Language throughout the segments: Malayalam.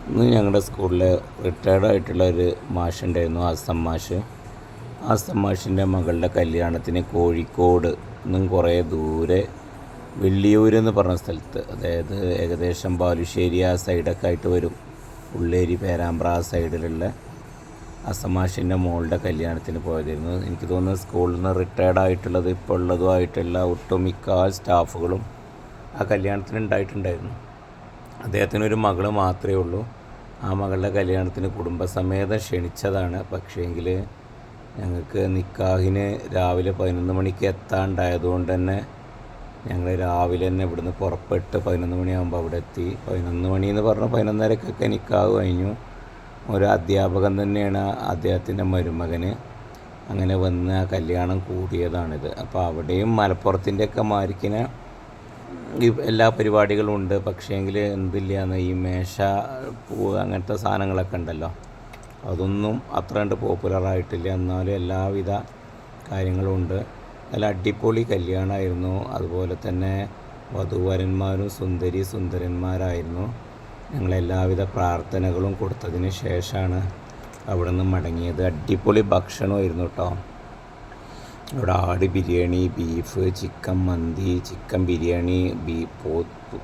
ഇന്ന് ഞങ്ങളുടെ സ്കൂളിൽ റിട്ടയർഡായിട്ടുള്ള ഒരു മാഷുണ്ടായിരുന്നു, ആസം മാഷ്. ആസം മാഷിൻ്റെ മകളുടെ കല്യാണത്തിന് കോഴിക്കോട് നിന്നും കുറേ ദൂരെ വെള്ളിയൂർ എന്ന് പറഞ്ഞ സ്ഥലത്ത്, അതായത് ഏകദേശം ബാലുശ്ശേരി ആ സൈഡൊക്കെ ആയിട്ട് വരും, ഉള്ളേരി പേരാമ്പ്ര ആ സൈഡിലുള്ള ആസം മാഷിൻ്റെ മോളുടെ കല്യാണത്തിന് പോയതായിരുന്നു. എനിക്ക് തോന്നുന്നു സ്കൂളിൽ നിന്ന് റിട്ടയർഡായിട്ടുള്ളത് ഇപ്പോൾ ഉള്ളതുമായിട്ടുള്ള ഒട്ടുമിക്ക സ്റ്റാഫുകളും ആ കല്യാണത്തിന് ഉണ്ടായിട്ടുണ്ടായിരുന്നു. അദ്ദേഹത്തിനൊരു മകൾ മാത്രമേ ഉള്ളൂ. ആ മകളുടെ കല്യാണത്തിന് കുടുംബസമേതം ക്ഷണിച്ചതാണ്. പക്ഷേങ്കിൽ ഞങ്ങൾക്ക് നിക്കാഹിന് രാവിലെ 11 മണിക്ക് എത്താണ്ടായതുകൊണ്ട് തന്നെ ഞങ്ങൾ രാവിലെ തന്നെ ഇവിടുന്ന് പുറപ്പെട്ട് 11 മണിയാകുമ്പോൾ അവിടെ എത്തി. 11 മണി എന്ന് പറഞ്ഞാൽ 11:30 നിക്കാഹ് കഴിഞ്ഞു. ഒരു അധ്യാപകൻ തന്നെയാണ് അദ്ദേഹത്തിൻ്റെ മരുമകന്. അങ്ങനെ വന്ന് ആ കല്യാണം കൂടിയതാണിത്. അപ്പോൾ അവിടെയും മലപ്പുറത്തിൻ്റെയൊക്കെ മാരിക്കിനെ എല്ലാ പരിപാടികളും ഉണ്ട്. പക്ഷേങ്കിൽ എന്തില്ലാന്ന് ഈ മേശ പൂവ് അങ്ങനത്തെ സാധനങ്ങളൊക്കെ ഉണ്ടല്ലോ, അതൊന്നും അത്ര കണ്ട് പോപ്പുലറായിട്ടില്ല. എന്നാലും എല്ലാവിധ കാര്യങ്ങളും ഉണ്ട്. നല്ല അടിപൊളി കല്യാണമായിരുന്നു. അതുപോലെ തന്നെ വധൂവരന്മാരും സുന്ദരന്മാരായിരുന്നു. ഞങ്ങളെല്ലാവിധ പ്രാർത്ഥനകളും കൊടുത്തതിന് ശേഷമാണ് അവിടെ നിന്ന് മടങ്ങിയത്. അടിപൊളി ഭക്ഷണമായിരുന്നു കേട്ടോ. ഇവിടെ ആട് ബിരിയാണി, ബീഫ്, ചിക്കൻ മന്തി, ചിക്കൻ ബിരിയാണി,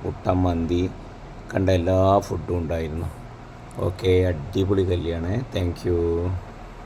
കുട്ടൻ മന്തി കണ്ട എല്ലാ ഫുഡും ഉണ്ടായിരുന്നു. ഓക്കെ, അടിപൊളി കല്യാണം. Thank you.